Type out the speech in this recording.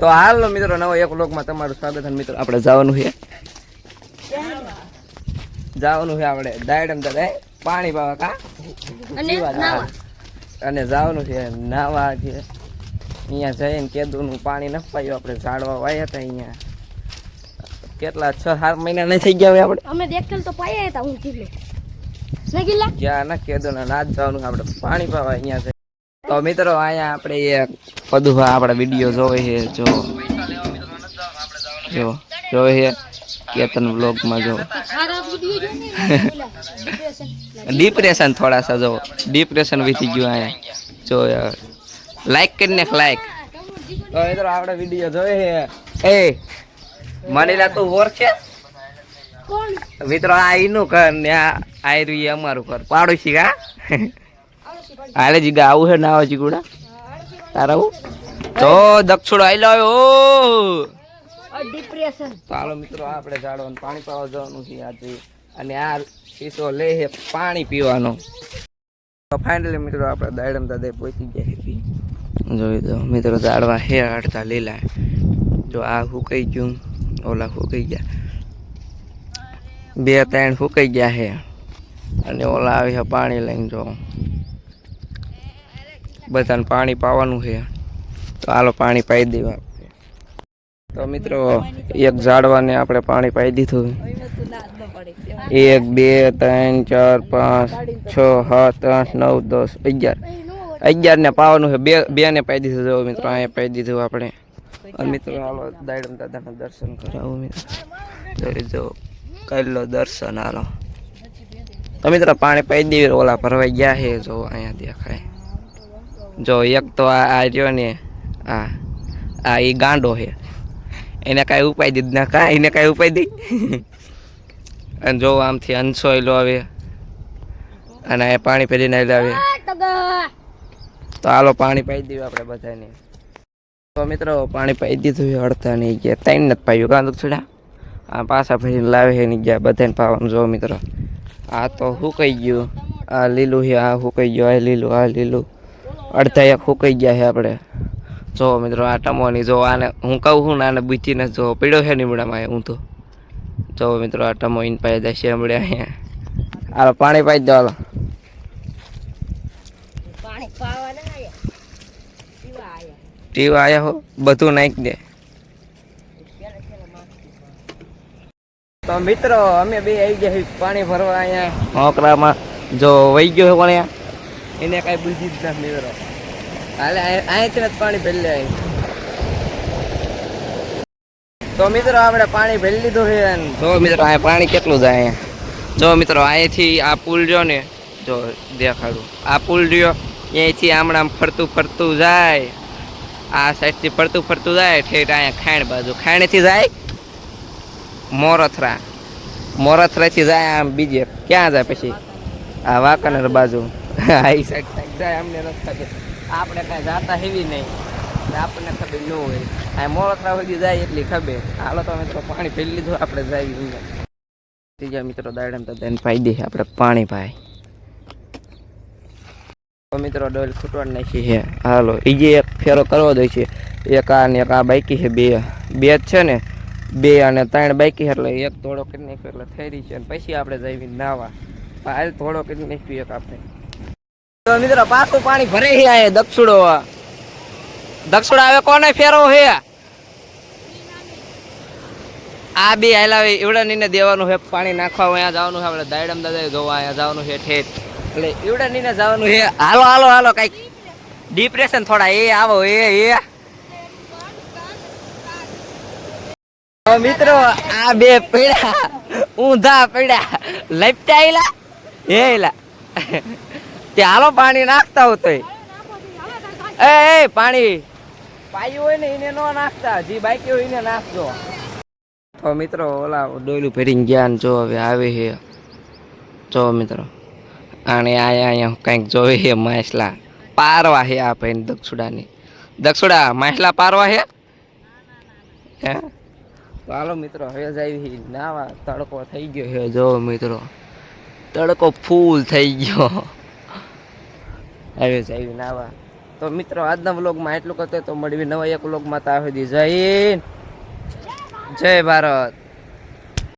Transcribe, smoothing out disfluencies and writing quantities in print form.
તો હાલો મિત્રો નવો એક વ્લોગમાં તમારું સ્વાગત છે મિત્રો. આપણે જવાનું છે આપણે દાયડમ દાદા પાણી પાવા કા અને જવાનું છે નાવા છે. અહીંયા જઈને કેદુનું પાણી ન પાયું. આપણે ઝાડવા વાયા હતા અહીંયા કેટલા 6-7 મહિના નહીં થઈ ગયા હોય. આપણે અમે દેખેલ તો પાયા હતા. હું કીધું ના ગિલ્લા જ્યાં ના કેદુના નાચ જવાનું આપણે પાણી પાવા અહીંયા છે. તો મિત્રો અહીંયા આપણે એક પદુભા આપણા વિડીયો જોવે છે. જોવે છે કેતન વ્લોગમાં જો ડિપ્રેશન થોડા સા જો ડિપ્રેશન વીતી ગયું અહીંયા જો યાર. લાઈક કરીને લાઈક. તો મિત્રો આપણે વિડીયો જોવે છે. એ મનીલા તું ઓર છે મિત્રો. આ એનું ઘર ને આ રહ્યું અમારું ઘર પાડોશી કા હાલે જીગા આવું છે ના જીગુડા તારા તો દક્ષિણ આઈ લાવ્યો ડિપ્રેશન. ચાલો મિત્રો આપણે ઝાડવાનું પાણી પાવા જવાનું છે આજે. અને આ શીશો લે છે પાણી પીવાનો. તો ફાઇનલી મિત્રો આપણે દાયડમ દાદા પહોંચી ગયા છે. જોઈ દો મિત્રો ઝાડવા હે અડધા લીલા. જો આ સુકાઈ ગયું ઓલા સુકાઈ ગયા 2-3 સુકાઈ ગયા છે. અને ઓલા આવી છે પાણી લઈને. જો બધાને પાણી પાવાનું છે. તો હાલો પાણી પાઈ દેવા. તો મિત્રો એક ઝાડવાને આપણે પાણી પાઈ દીધું. 1 2 3 4 5 6 7 8 9 10 11 ને પાવાનું છે. બે ને પાઈ દીધું. જો મિત્રો અહીંયા પાઈ દીધું આપણે. અને મિત્રો હાલો દાયડમ દાદાના દર્શન કરાવું મિત્રો. જો કરી લો દર્શન હાલો. તો મિત્રો પાણી પાઈ દેવી. ઓલા ભરવાઈ ગયા છે. જો અહીંયા દેખાય. જો એક તો આ રહ્યો ને આ એ ગાંડો છે. એને કાંઈ ઉપાય દીધ ના કા એને કાંઈ ઉપાય દી. અને જો આમથી અંશો એલો આવે અને એ પાણી પહેરીને આવે. તો હાલો પાણી પાઈ દીધું આપણે બધાને. તો મિત્રો પાણી પાઈ દીધું અડધા નહીં ગયા 3 નથી પાયું કાં થોડા આ પાછા ભરીને લાવે છે નહીં ગયા બધાને પાવાનું. જો મિત્રો આ તો સુકાઈ ગયું. આ લીલું છે આ સુકાઈ ગયું. આ લીલું આ લીલું અડધા એક સુકાઈ ગયા છે આપણે. જો મિત્રો આ ટમોની જો આને હું કહું છું ને આને બુચીને જો પીડ્યો છે નીમડામાં હું તો. જો મિત્રો આ ટમો ઇન પાઈ જાય છે હમણાં અહીંયા. હાલો પાણી પાઈ દો. હાલો ટીવા આયા હો બધું નાખી દે. તો મિત્રો અમે બે આવી ગયા પાણી ભરવા અહીંયા હોકરામાં. જો વહી ગયો છે પણ એને કાંઈ બુજી જ નથી મિત્રો. હાલે અહીંથી જ પાણી ભરી લે. તો મિત્રો આપણે પાણી ભરી લીધું છે. જો મિત્રો અહીંયા પાણી કેટલું જાય અહીંયા. જો મિત્રો અહીંથી આ પુલ રહ્યો ને જો દેખાડું. આ પુલ રહ્યો અહીંથી આમણામ ફરતું જાય. આ સાઈડથી ફરતું જાય ઠેઠ અહીંયા ખાણ બાજુ. ખાણેથી જાય મોરથરાથી જાય આમ બીજે ક્યાં જાય પછી આ વાંકાનેર બાજુ આ સાઈડ જાય. અમને નથી ખબર. આપણે કાંઈ જાતા હેવી નહીં આપણને ખબર ન હોય. આ મોરથરા સુધી જાય એટલી ખબર. હાલો તો મિત્રો પાણી પી લીધું આપણે જાય. ત્રીજા મિત્રો દાયડમ તો તેને પાઈ દે આપણે પાણી પાય. તો મિત્રો ડોલ ખૂટવા નાખી છે. હાલો એ જે એક ફેરો કરવો દે છે. એક આ ને એક આ બાકી છે. બે જ છે ને 2 અને 3 બાકી એટલે એક થોડો કરી નાખ્યો એટલે થઈ રહી છે. અને પછી આપણે જઈએ નાવા. હાલ થોડો કરી નાખ્યું એક આપણે. તો મિત્રો પાછું પાણી ભરે છે. આ દક્ષિણો આવે કોને ફેરો છે. આ બે હાલાવે એવડા નીને દેવાનું છે પાણી નાખવા. અહીંયા જવાનું છે આપણે દાયડમ દાદા જોવા. અહીંયા જવાનું છે ઠેઠ એટલે એવડા નીને જવાનું છે. હાલો કઈક ડિપ્રેશન થોડા એ આવો એ મિત્રો આ બે પીડા ઊંધા પીડા લપટાયેલા હેલા તે હાલો પાણી નાખતા હોતો. એ પાણી પાયું હોય ને એને ન નાખતા. જે બાકી હોય એને નાખજો. તો મિત્રો ઓલા ડોયલું ભરીને ગયા ને જો હવે આવે છે. જો મિત્રો આને અહીંયા કંઈક જોવે છે. માછલા પારવા છે આ ભાઈ દક્ષુડા માછલા પારવા છે. હે તો હાલો મિત્રો હવે જાય નાવા. તડકો થઈ ગયો છે. જો મિત્રો તડકો ફૂલ થઈ ગયો. હવે જાય નાવા. તો તો મિત્રો આજના વ્લોગમાં એટલું કરતે તો મળવી નવા એક વ્લોગમાં તા સુધી જય હિન્દ, જય ભારત.